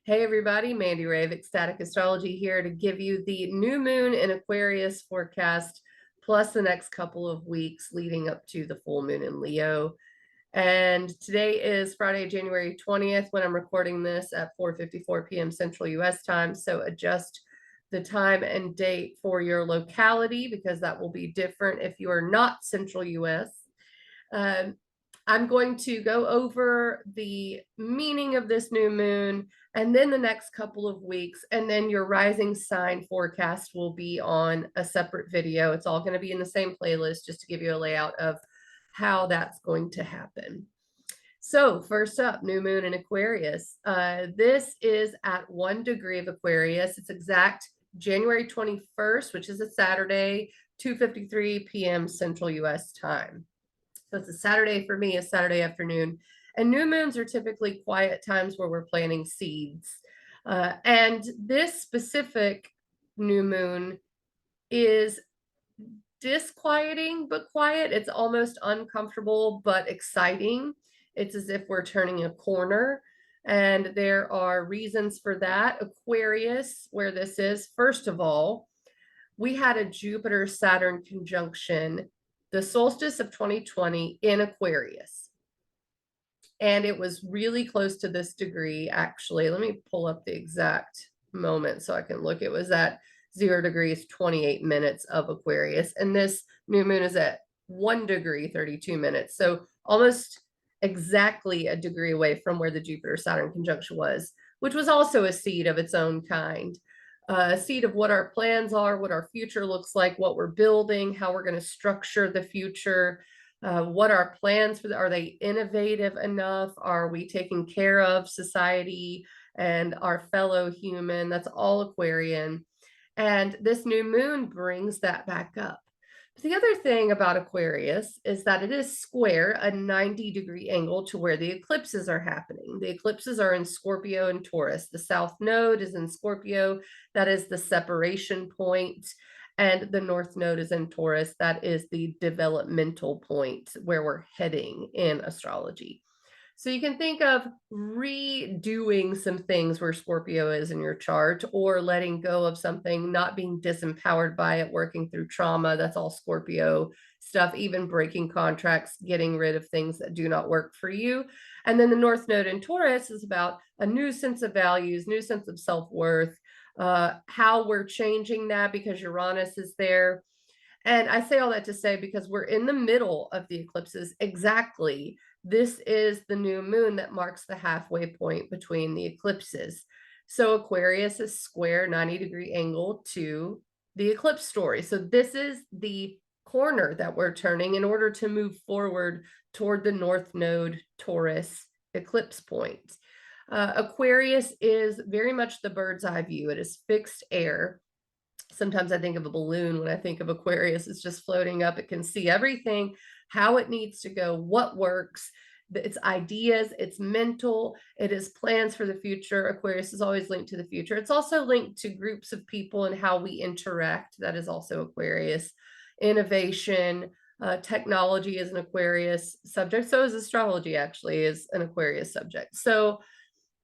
Hey everybody, Mandy Ray of Ecstatic Astrology here to give you the new moon in Aquarius forecast, plus the next couple of weeks leading up to the full moon in Leo. And today is Friday, January 20th, when I'm recording this at 4:54 p.m. Central US time. So adjust the time and date for your locality because that will be different if you are not Central US. Um, I'm going to go over the meaning of this new moon and then the next couple of weeks, and then your rising sign forecast will be on a separate video. It's all going to be in the same playlist just to give you a layout of how that's going to happen. So first up, new moon in Aquarius. This is at 1 degree of Aquarius. It's exact January 21st, which is a Saturday, 2:53 p.m. Central US time. So it's a Saturday for me, a Saturday afternoon. And new moons are typically quiet times where we're planting seeds. And this specific new moon is disquieting but quiet. It's almost uncomfortable but exciting. It's as if we're turning a corner. And there are reasons for that. Aquarius, where this is, first of all, we had a Jupiter Saturn conjunction the solstice of 2020 in Aquarius. And it was really close to this degree, actually. Let me pull up the exact moment so I can look. It was at 0 degrees, 28 minutes of Aquarius. And this new moon is at 1 degree, 32 minutes. So almost exactly a degree away from where the Jupiter Saturn conjunction was, which was also a seed of its own kind. A seed of what our plans are, what our future looks like, what we're building, how we're going to structure the future, what our plans for are they innovative enough? Are we taking care of society and our fellow human? That's all Aquarian. And this new moon brings that back up. The other thing about Aquarius is that it is square, a 90-degree angle to where the eclipses are happening. The eclipses are in Scorpio and Taurus. The South Node is in Scorpio. That is the separation point. And the North Node is in Taurus. That is the developmental point where we're heading in astrology. So you can think of redoing some things where Scorpio is in your chart, or letting go of something, not being disempowered by it, working through trauma. That's all Scorpio stuff, even breaking contracts, getting rid of things that do not work for you. And then the North Node in Taurus is about a new sense of values, new sense of self-worth, how we're changing that because Uranus is there. And I say all that to say because we're in the middle of the eclipses exactly. This is the new moon that marks the halfway point between the eclipses. So Aquarius is square 90-degree angle to the eclipse story. So this is the corner that we're turning in order to move forward toward the North Node Taurus eclipse point. Aquarius is very much the bird's eye view. It is fixed air. Sometimes I think of a balloon when I think of Aquarius. It's just floating up. It can see everything, how it needs to go, what works. It's ideas, it's mental, it is plans for the future. Aquarius is always linked to the future. It's also linked to groups of people and how we interact. That is also Aquarius. Innovation, technology is an Aquarius subject. So is astrology, actually, is an Aquarius subject. So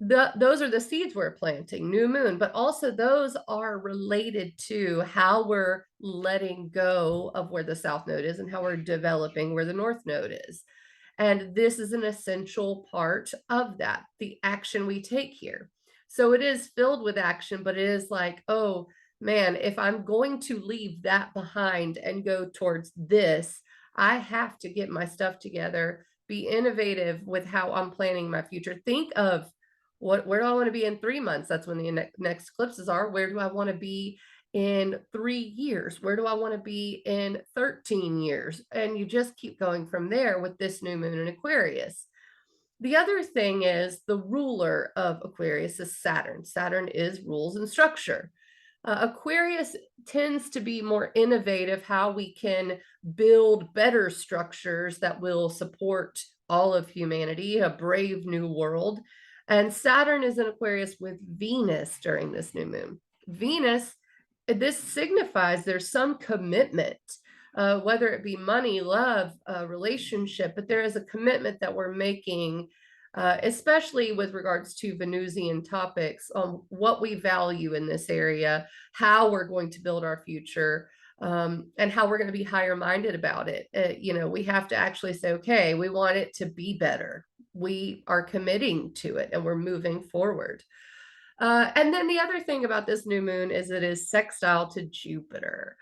those are the seeds we're planting, new moon, but also those are related to how we're letting go of where the South Node is and how we're developing where the North Node is. And this is an essential part of that, the action we take here. So it is filled with action, but it is like, oh man, if I'm going to leave that behind and go towards this, I have to get my stuff together, be innovative with how I'm planning my future. Think of where do I want to be in 3 months? That's when the next eclipses are. Where do I want to be in 3 years? Where do I want to be in 13 years? And you just keep going from there with this new moon in Aquarius. The other thing is the ruler of Aquarius is Saturn. Saturn is rules and structure. Aquarius tends to be more innovative, how we can build better structures that will support all of humanity, a brave new world. And Saturn is in Aquarius with Venus during this new moon. Venus, this signifies there's some commitment, whether it be money, love, relationship, but there is a commitment that we're making especially with regards to Venusian topics on what we value in this area, how we're going to build our future, and how we're going to be higher minded about it. We have to actually say, okay, we want it to be better. We are committing to it and we're moving forward. And then the other thing about this new moon is it is sextile to Jupiter.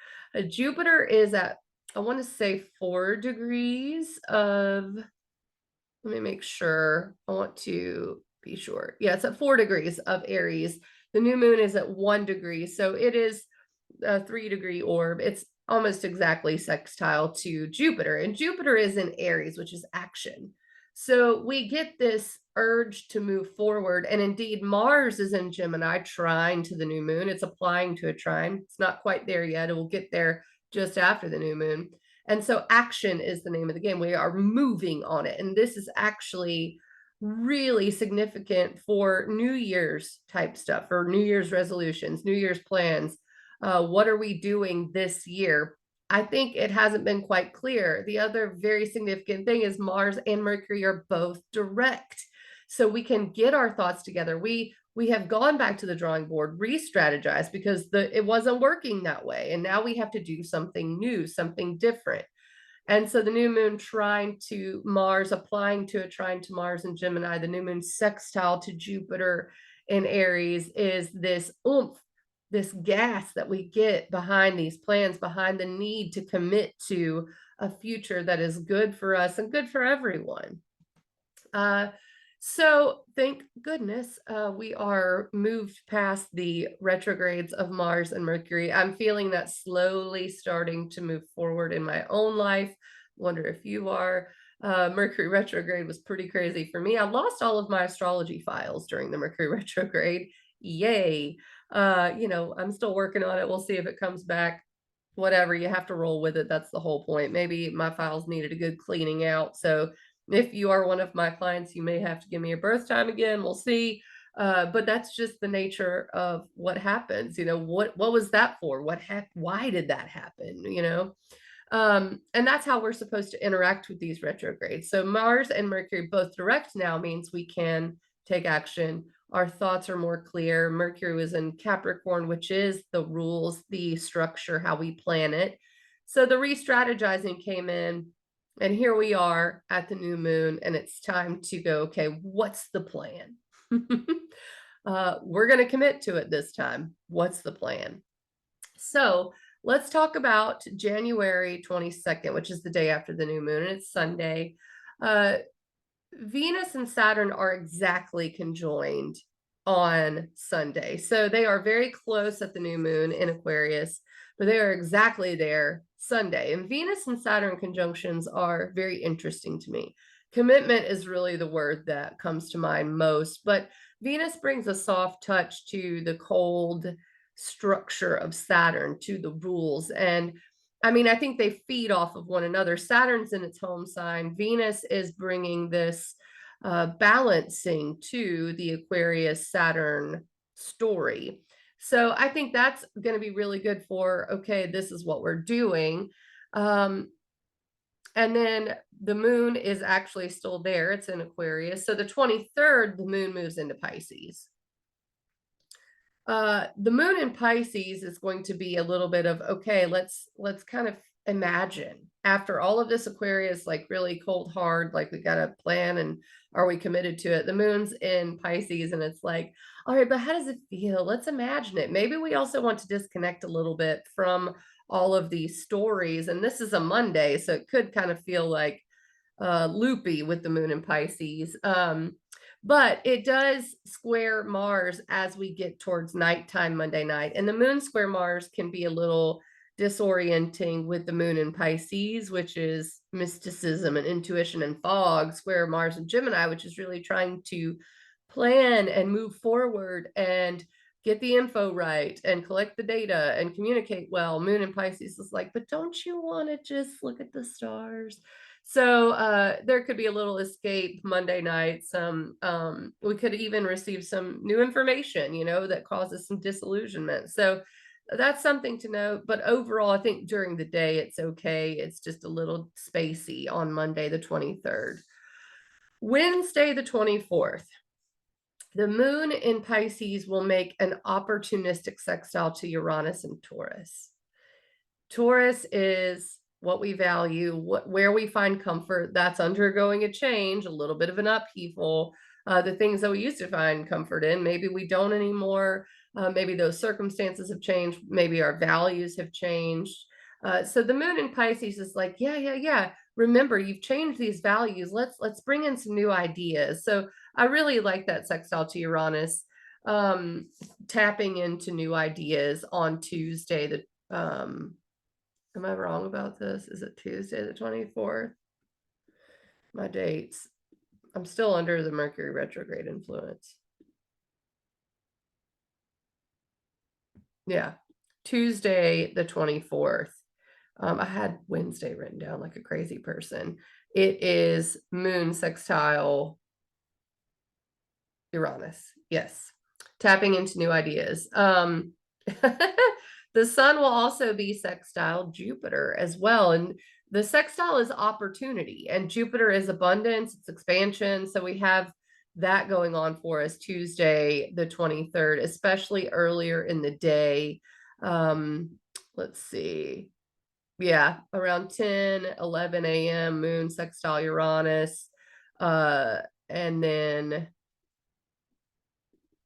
Jupiter is at, I want to say 4 degrees of, let me make sure. I want to be sure. Yeah, it's at 4 degrees of Aries. The new moon is at 1 degree. So it is a 3 degree orb. It's almost exactly sextile to Jupiter. And Jupiter is in Aries, which is action. So we get this urge to move forward. And indeed, Mars is in Gemini, trine to the new moon. It's applying to a trine. It's not quite there yet. It will get there just after the new moon. And so action is the name of the game. We are moving on it. And this is actually really significant for New Year's type stuff, for New Year's resolutions, New Year's plans. What are we doing this year? I think it hasn't been quite clear. The other very significant thing is Mars and Mercury are both direct. So we can get our thoughts together. We have gone back to the drawing board, re-strategized because it wasn't working that way. And now we have to do something new, something different. And so the new moon trine to Mars, applying to a trine to Mars in Gemini, the new moon sextile to Jupiter in Aries is this oomph, this gas that we get behind these plans, behind the need to commit to a future that is good for us and good for everyone. So thank goodness we are moved past the retrogrades of Mars and Mercury. I'm feeling that slowly starting to move forward in my own life. Wonder if you are. Mercury retrograde was pretty crazy for me. I lost all of my astrology files during the Mercury retrograde. Yay. I'm still working on it. We'll see if it comes back. Whatever, you have to roll with it. That's the whole point. Maybe my files needed a good cleaning out. So if you are one of my clients, you may have to give me a birth time again. We'll see. But that's just the nature of what happens. What was that for? Why did that happen? And that's how we're supposed to interact with these retrogrades. So Mars and Mercury both direct now means we can take action. Our thoughts are more clear. Mercury was in Capricorn, which is the rules, the structure, how we plan it. So the re-strategizing came in, and here we are at the new moon, and it's time to go, okay, what's the plan? We're going to commit to it this time. What's the plan? So let's talk about January 22nd, which is the day after the new moon, and it's Sunday. Venus and Saturn are exactly conjoined on Sunday. So they are very close at the new moon in Aquarius, but they are exactly there Sunday. And Venus and Saturn conjunctions are very interesting to me. Commitment is really the word that comes to mind most, but Venus brings a soft touch to the cold structure of Saturn, to the rules. And I mean, I think they feed off of one another. Saturn's in its home sign. Venus is bringing this balancing to the Aquarius Saturn story. So I think that's going to be really good for, okay, this is what we're doing. And then the moon is actually still there. It's in Aquarius. So the 23rd, the moon moves into Pisces. The moon in Pisces is going to be a little bit of, okay, let's kind of imagine after all of this Aquarius, like really cold hard, like we got a plan and are we committed to it? The moon's in Pisces and it's like, all right, but how does it feel? Let's imagine it. Maybe we also want to disconnect a little bit from all of these stories. And this is a Monday, so it could kind of feel like loopy with the moon in Pisces. But it does square Mars as we get towards nighttime Monday night. And the moon square Mars can be a little disorienting with the moon in Pisces, which is mysticism and intuition and fog, square Mars and Gemini, which is really trying to plan and move forward and get the info right and collect the data and communicate well. Moon in Pisces is like, but don't you want to just look at the stars? So there could be a little escape Monday night. We could even receive some new information, that causes some disillusionment. So that's something to note. But overall, I think during the day, it's okay. It's just a little spacey on Monday, the 23rd. Wednesday, the 24th. The moon in Pisces will make an opportunistic sextile to Uranus and Taurus. Taurus is what we value, where we find comfort. That's undergoing a change, a little bit of an upheaval. The things that we used to find comfort in, maybe we don't anymore. Maybe those circumstances have changed. Maybe our values have changed. So the moon in Pisces is like, yeah. Remember, you've changed these values. Let's bring in some new ideas. So I really like that sextile to Uranus, tapping into new ideas on Tuesday. Am I wrong about this? Is it Tuesday the 24th? My dates. I'm still under the Mercury retrograde influence. Yeah, Tuesday the 24th. I had Wednesday written down like a crazy person. It is moon sextile Uranus. Yes. Tapping into new ideas. The sun will also be sextile Jupiter as well. And the sextile is opportunity, and Jupiter is abundance, it's expansion. So we have that going on for us Tuesday, the 23rd, especially earlier in the day. Let's see. Yeah, around 10, 11 a.m., moon sextile Uranus. And then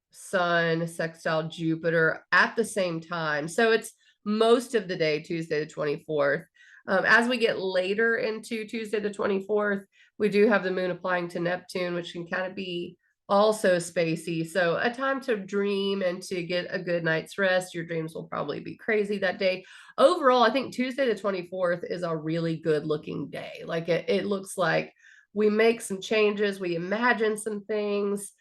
sun sextile Jupiter at the same time. So it's most of the day, Tuesday the 24th. As we get later into Tuesday the 24th, we do have the moon applying to Neptune, which can kind of be also spacey. So a time to dream and to get a good night's rest. Your dreams will probably be crazy that day. Overall, I think Tuesday the 24th is a really good looking day. Like it looks like we make some changes, we imagine some things.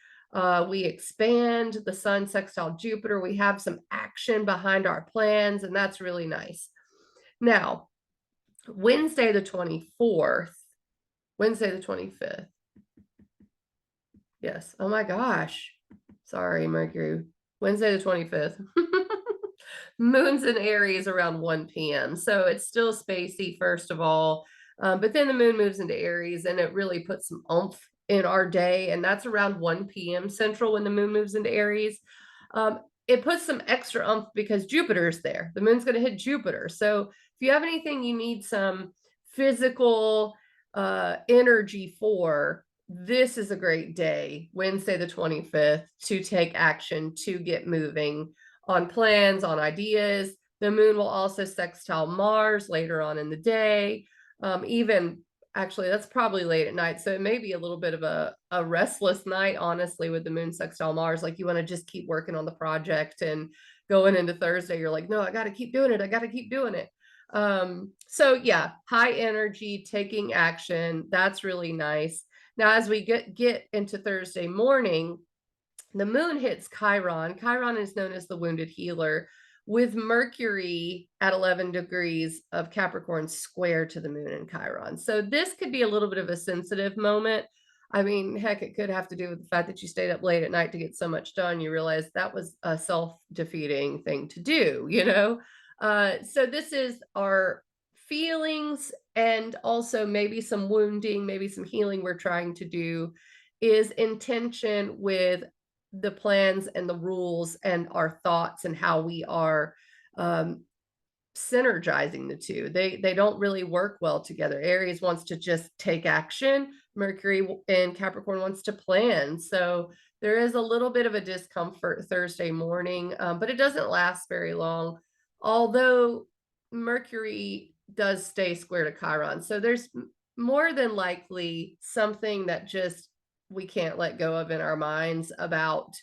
We expand the sun sextile Jupiter. We have some action behind our plans, and that's really nice. Now, Wednesday the 24th, Wednesday the 25th. Yes. Oh my gosh. Sorry, Mercury. Wednesday the 25th. Moon's in Aries around 1 p.m. So it's still spacey, first of all. But then the moon moves into Aries, and it really puts some oomph in our day. And that's around 1 p.m. Central when the moon moves into Aries. It puts some extra oomph because Jupiter's there. The moon's going to hit Jupiter. So if you have anything you need some physical energy for, this is a great day, Wednesday the 25th, to take action, to get moving on plans, on ideas. The moon will also sextile Mars later on in the day. Even actually, that's probably late at night. So it may be a little bit of a restless night, honestly, with the moon sextile Mars. Like you want to just keep working on the project, and going into Thursday, you're like, no, I got to keep doing it. I got to keep doing it. So yeah, high energy, taking action. That's really nice. Now, as we get into Thursday morning, the moon hits Chiron. Chiron is known as the wounded healer, with Mercury at 11 degrees of Capricorn square to the moon in Chiron. So this could be a little bit of a sensitive moment. I mean, heck, it could have to do with the fact that you stayed up late at night to get so much done. You realize that was a self-defeating thing to do, you know? So this is our feelings, and also maybe some wounding, maybe some healing we're trying to do, is intention with the plans and the rules and our thoughts and how we are synergizing the two. They don't really work well together. Aries wants to just take action. Mercury and Capricorn wants to plan. So there is a little bit of a discomfort Thursday morning, but it doesn't last very long. Although Mercury does stay square to Chiron. So there's more than likely something that just we can't let go of in our minds about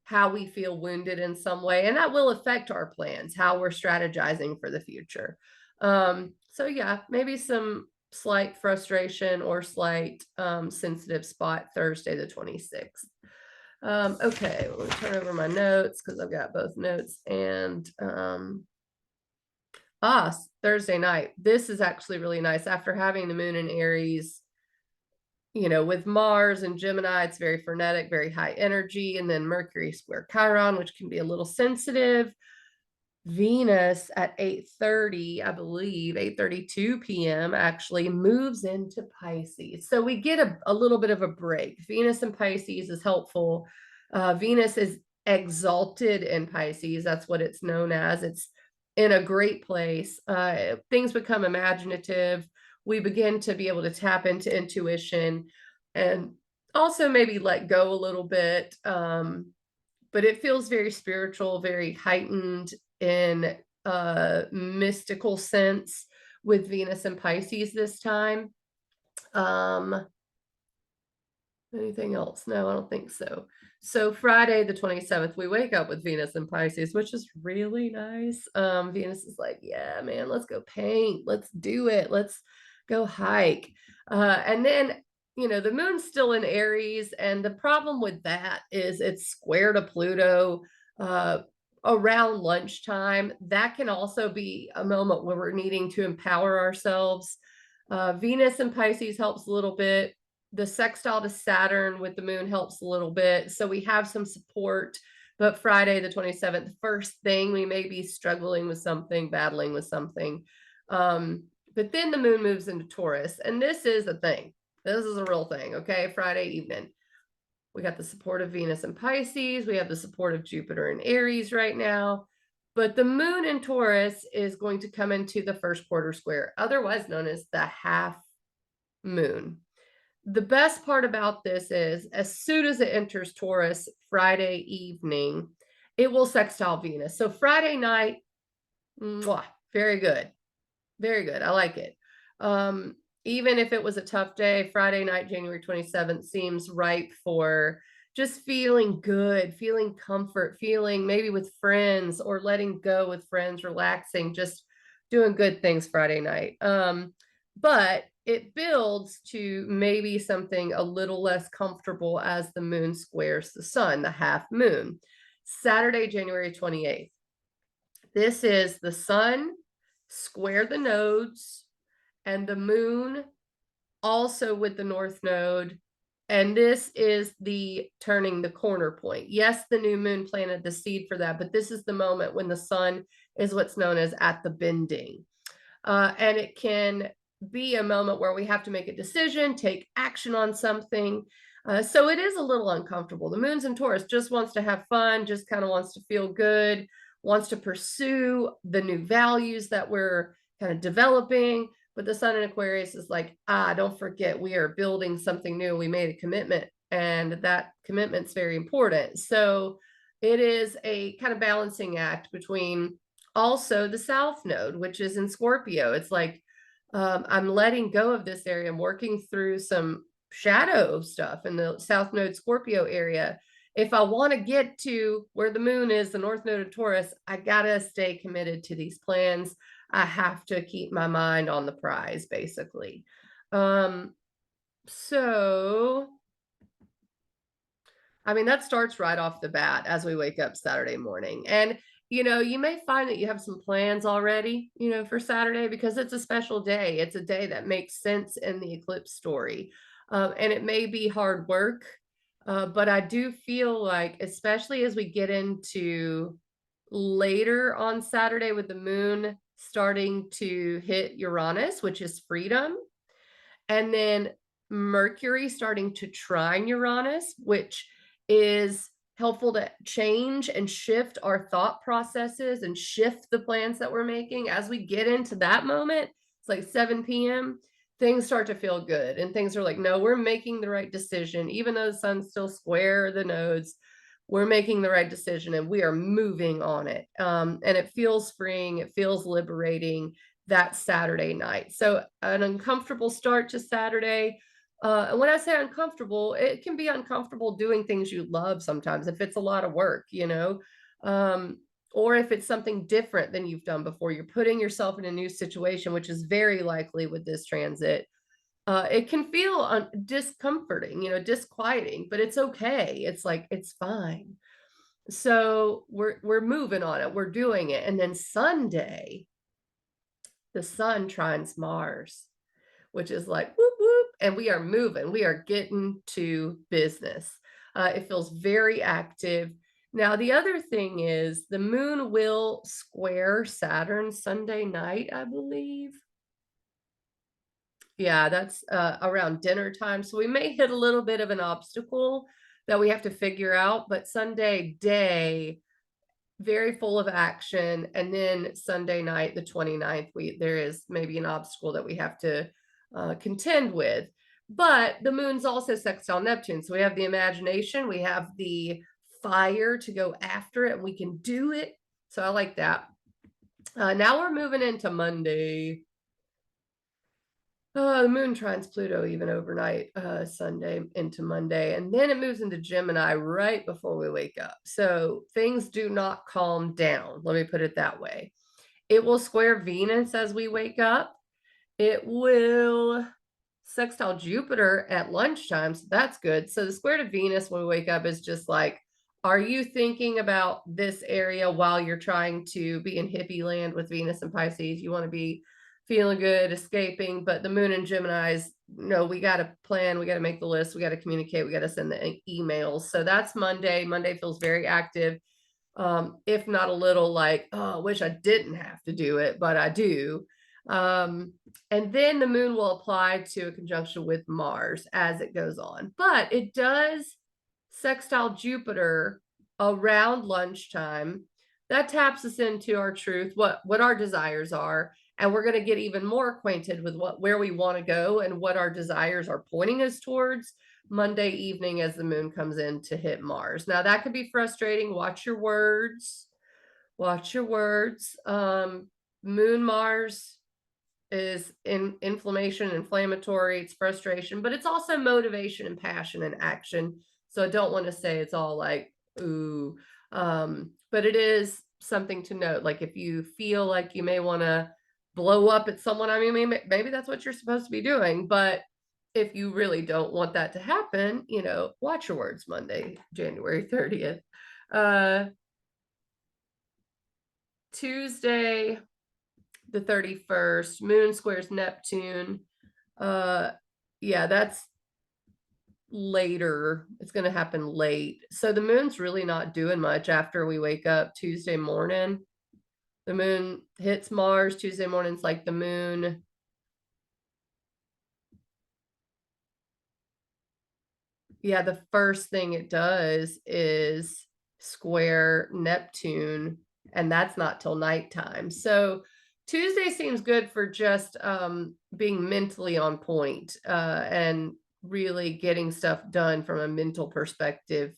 how we feel wounded in some way, and that will affect our plans, how we're strategizing for the future. So yeah, maybe some slight frustration or slight sensitive spot Thursday the 26th. Okay, let me turn over my notes because I've got both notes and Thursday night. This is actually really nice. After having the moon in Aries, you know, with Mars and Gemini, it's very frenetic, very high energy. And then Mercury square Chiron, which can be a little sensitive. Venus at 8:30, I believe, 8:32 p.m. actually moves into Pisces. So we get a little bit of a break. Venus in Pisces is helpful. Venus is exalted in Pisces. That's what it's known as. It's in a great place. Things become imaginative. We begin to be able to tap into intuition and also maybe let go a little bit. But it feels very spiritual, very heightened in a mystical sense with Venus and Pisces this time. Um, Anything else? No, I don't think so. So Friday the 27th, we wake up with Venus and Pisces, which is really nice. Venus is like, yeah, man, let's go paint. Let's do it. Let's go hike. And then, the moon's still in Aries, and the problem with that is it's square to Pluto uh, around lunchtime. That can also be a moment where we're needing to empower ourselves. Venus and Pisces helps a little bit. The sextile to Saturn with the moon helps a little bit. So we have some support. But Friday, the 27th, first thing, we may be struggling with something, battling with something. But then the moon moves into Taurus. And this is a thing. This is a real thing. Okay. Friday evening. We got the support of Venus and Pisces. We have the support of Jupiter and Aries right now. But the moon in Taurus is going to come into the first quarter square, otherwise known as the half moon. The best part about this is as soon as it enters Taurus Friday evening, it will sextile Venus. So Friday night, mwah, very good. Very good. I like it. Even if it was a tough day, Friday night, January 27th seems ripe for just feeling good, feeling comfort, feeling maybe with friends or letting go with friends, relaxing, just doing good things Friday night. But it builds to maybe something a little less comfortable as the moon squares the sun, the half moon. Saturday, January 28th. This is the sun square the nodes and the moon also with the north node. And this is the turning the corner point. Yes, the new moon planted the seed for that, but this is the moment when the sun is what's known as at the bending. And it can be a moment where we have to make a decision, take action on something. So it is a little uncomfortable. The moon's in Taurus, just wants to have fun, just kind of wants to feel good, wants to pursue the new values that we're kind of developing. But the sun in Aquarius is like, don't forget, we are building something new. We made a commitment, and that commitment's very important. So it is a kind of balancing act between also the south node, which is in Scorpio. It's like, I'm letting go of this area. I'm working through some shadow stuff in the south node Scorpio area. If I want to get to where the moon is, the north node of Taurus, I got to stay committed to these plans. I have to keep my mind on the prize, basically. So I mean, that starts right off the bat as we wake up Saturday morning. And, you may find that you have some plans already, for Saturday because it's a special day. It's a day that makes sense in the eclipse story. And it may be hard work, but I do feel like, especially as we get into later on Saturday with the moon starting to hit Uranus, which is freedom, and then Mercury starting to trine Uranus, which is helpful to change and shift our thought processes and shift the plans that we're making. As we get into that moment, it's like 7 p.m., things start to feel good. And things are like, no, we're making the right decision. Even though the sun's still square the nodes, we're making the right decision and we are moving on it. And it feels freeing. It feels liberating that Saturday night. So an uncomfortable start to Saturday. And when I say uncomfortable, it can be uncomfortable doing things you love sometimes if it's a lot of work, or if it's something different than you've done before. You're putting yourself in a new situation, which is very likely with this transit. It can feel discomforting, disquieting, but it's okay. It's like, it's fine. So we're moving on it. We're doing it. And then Sunday, the sun trines Mars, which is like whoop whoop, and we are moving. We are getting to business. It feels very active. Now, the other thing is the moon will square Saturn Sunday night, I believe. Yeah, that's around dinner time. So we may hit a little bit of an obstacle that we have to figure out, but Sunday day, very full of action. And then Sunday night, the 29th, there is maybe an obstacle that we have to contend with. But the moon's also sextile Neptune. So we have the imagination, we have the fire to go after it, and we can do it. So I like that. Now we're moving into Monday. The moon trines Pluto even overnight, Sunday into Monday, and then it moves into Gemini right before we wake up. So things do not calm down. Let me put it that way. It will square Venus as we wake up. It will sextile Jupiter at lunchtime, so that's good. So the square to Venus when we wake up is just like, are you thinking about this area while you're trying to be in hippie land with Venus and Pisces? You want to be feeling good, escaping, but the moon and Gemini's, no, we got to plan, we got to make the list, we got to communicate, we got to send the emails. So that's Monday. Monday feels very active. If not a little like, oh, I wish I didn't have to do it, but I do. And then the moon will apply to a conjunction with Mars as it goes on. But it does sextile Jupiter around lunchtime. That taps us into our truth, what our desires are. And we're going to get even more acquainted with where we want to go and what our desires are pointing us towards Monday evening as the moon comes in to hit Mars. Now that could be frustrating. Watch your words. Watch your words. Moon Mars is inflammation, inflammatory, it's frustration, but it's also motivation and passion and action. So I don't want to say it's all like, ooh, but it is something to note. Like if you feel like you may want to blow up at someone, I mean, maybe that's what you're supposed to be doing. But if you really don't want that to happen, watch your words Monday, January 30th. Tuesday, the 31st, moon squares Neptune. Yeah, that's later. It's going to happen late. So the moon's really not doing much after we wake up Tuesday morning. The moon hits Mars Tuesday morning. It's like the moon. Yeah, the first thing it does is square Neptune, and that's not till nighttime. So Tuesday seems good for just being mentally on point and really getting stuff done from a mental perspective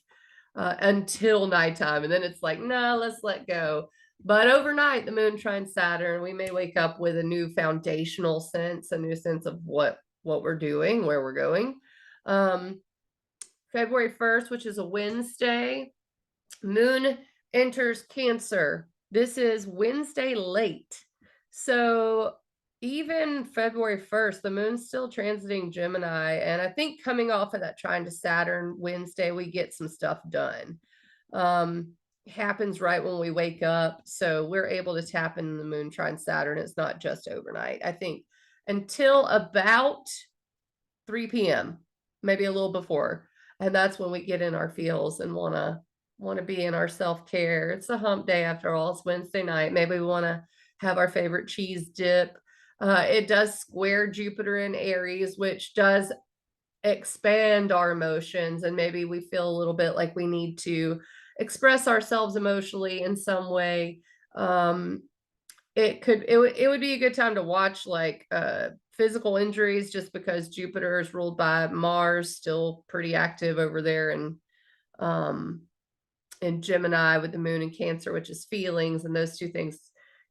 until nighttime. And then it's like, no, let's let go. But overnight, the moon trines Saturn. We may wake up with a new foundational sense, a new sense of what we're doing, where we're going. February 1st, which is a Wednesday, moon enters Cancer. This is Wednesday late. So even February 1st, the moon's still transiting Gemini. And I think coming off of that trine to Saturn Wednesday, we get some stuff done. Happens right when we wake up. So we're able to tap in the moon trine Saturn. It's not just overnight. I think until about 3 p.m., maybe a little before. And that's when we get in our feels and want to be in our self-care. It's a hump day after all. It's Wednesday night. Maybe we want to have our favorite cheese dip. It does square Jupiter in Aries, which does expand our emotions. And maybe we feel a little bit like we need to express ourselves emotionally in some way. It would be a good time to watch like physical injuries, just because Jupiter is ruled by Mars, still pretty active over there, and in Gemini with the moon in Cancer, which is feelings. And those two things,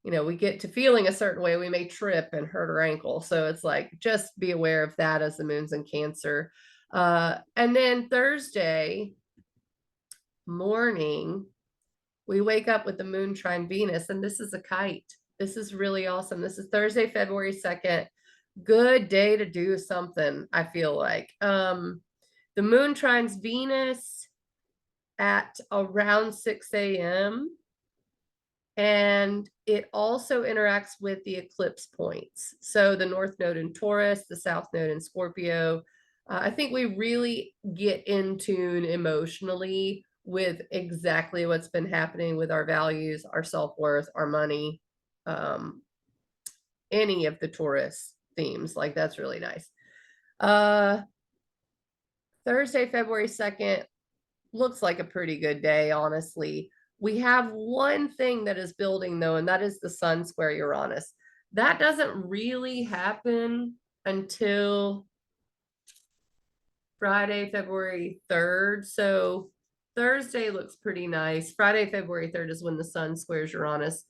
we get to feeling a certain way, we may trip and hurt our ankle. So it's like, just be aware of that as the moon's in Cancer. And then Thursday morning, we wake up with the moon trine Venus, and this is a kite. This is really awesome. This is Thursday, February 2nd. Good day to do something, I feel like. The moon trines Venus at around 6 a.m. And it also interacts with the eclipse points. So the North Node in Taurus, the South Node in Scorpio. I think we really get in tune emotionally with exactly what's been happening with our values, our self-worth, our money, any of the Taurus themes. Like, that's really nice. Thursday, February 2nd looks like a pretty good day, honestly. We have one thing that is building though, and that is the Sun square Uranus. That doesn't really happen until Friday, February 3rd. So Thursday looks pretty nice. Friday, February 3rd is when the Sun squares Uranus.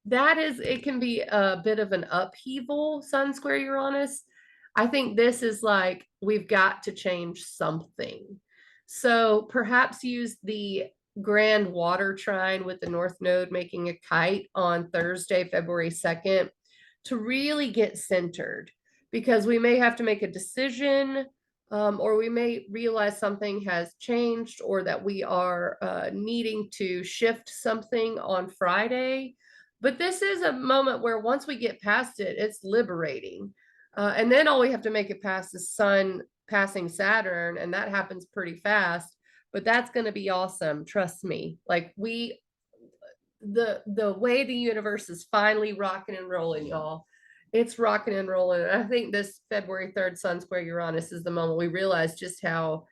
That is, it can be a bit of an upheaval, Sun square Uranus. I think this is like, we've got to change something. So perhaps use the grand water trine with the North Node making a kite on Thursday, February 2nd to really get centered, because we may have to make a decision, or we may realize something has changed, or that we are needing to shift something on Friday. But this is a moment where once we get past it, it's liberating. And then all we have to make it past the Sun passing Saturn, and that happens pretty fast. But that's going to be awesome. Trust me. Like, the way the universe is finally rocking and rolling, y'all. It's rocking and rolling. And I think this February 3rd Sun square Uranus is the moment we realize just how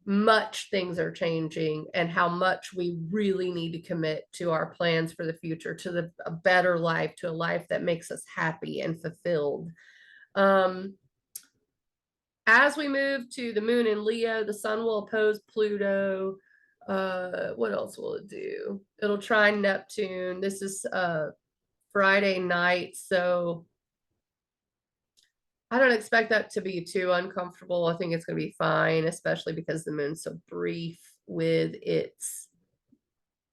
much things are changing and how much we really need to commit to our plans for the future, to a better life, to a life that makes us happy and fulfilled. As we move to the moon in Leo, the Sun will oppose Pluto. What else will it do? It'll trine Neptune. This is Friday night, so I don't expect that to be too uncomfortable. I think it's going to be fine, especially because the moon's so brief with its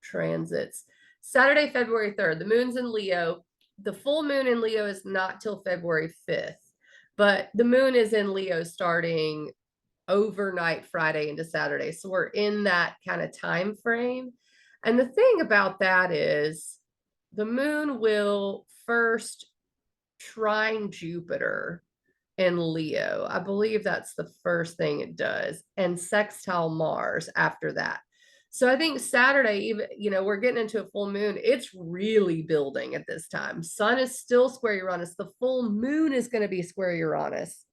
transits. Saturday, February 3rd, the moon's in Leo. The full moon in Leo is not till February 5th, but the moon is in Leo starting overnight Friday into Saturday. So we're in that kind of time frame. And the thing about that is the moon will first trine Jupiter in Leo. I believe that's the first thing it does, and sextile Mars after that. So I think Saturday, even, we're getting into a full moon. It's really building at this time. Sun is still square Uranus. The full moon is going to be square Uranus.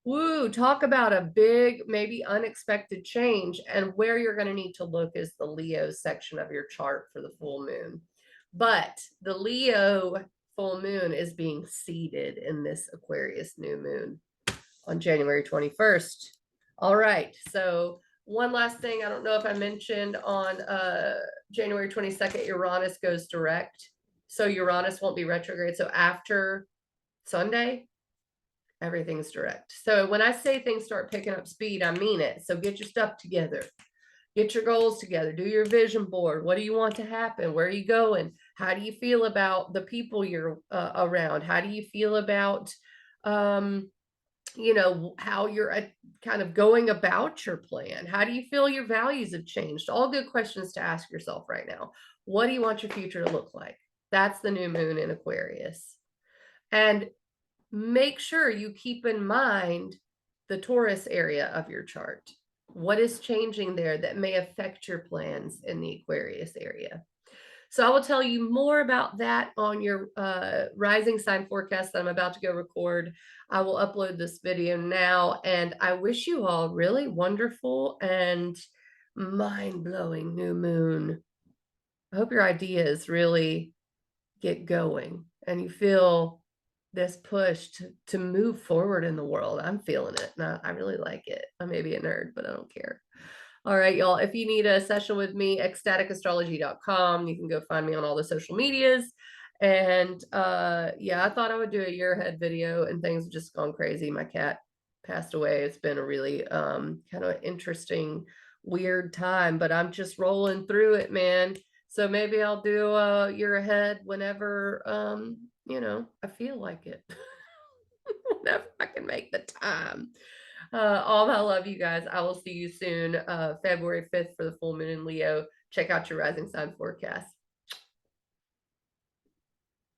Woo, talk about a big, maybe unexpected change. And where you're going to need to look is the Leo section of your chart for the full moon. But the Leo full moon is being seeded in this Aquarius new moon on January 21st. All right. So one last thing, I don't know if I mentioned on January 22nd, Uranus goes direct. So Uranus won't be retrograde. So after Sunday, everything's direct. So when I say things start picking up speed, I mean it. So get your stuff together. Get your goals together. Do your vision board. What do you want to happen? Where are you going? How do you feel about the people you're around? How do you feel about, how you're kind of going about your plan? How do you feel your values have changed? All good questions to ask yourself right now. What do you want your future to look like? That's the new moon in Aquarius. And make sure you keep in mind the Taurus area of your chart. What is changing there that may affect your plans in the Aquarius area? So I will tell you more about that on your rising sign forecast that I'm about to go record. I will upload this video now, and I wish you all really wonderful and mind-blowing new moon. I hope your ideas really get going and you feel this push to move forward in the world. I'm feeling it. And I really like it. I may be a nerd, but I don't care. All right, y'all. If you need a session with me, ecstaticastrology.com. You can go find me on all the social medias. And yeah, I thought I would do a year ahead video, and things have just gone crazy. My cat passed away. It's been a really kind of interesting, weird time, but I'm just rolling through it, man. So maybe I'll do a year ahead whenever I feel like it. Whenever I can make the time. All my love, you guys. I will see you soon. February 5th for the full moon in Leo. Check out your rising sign forecast.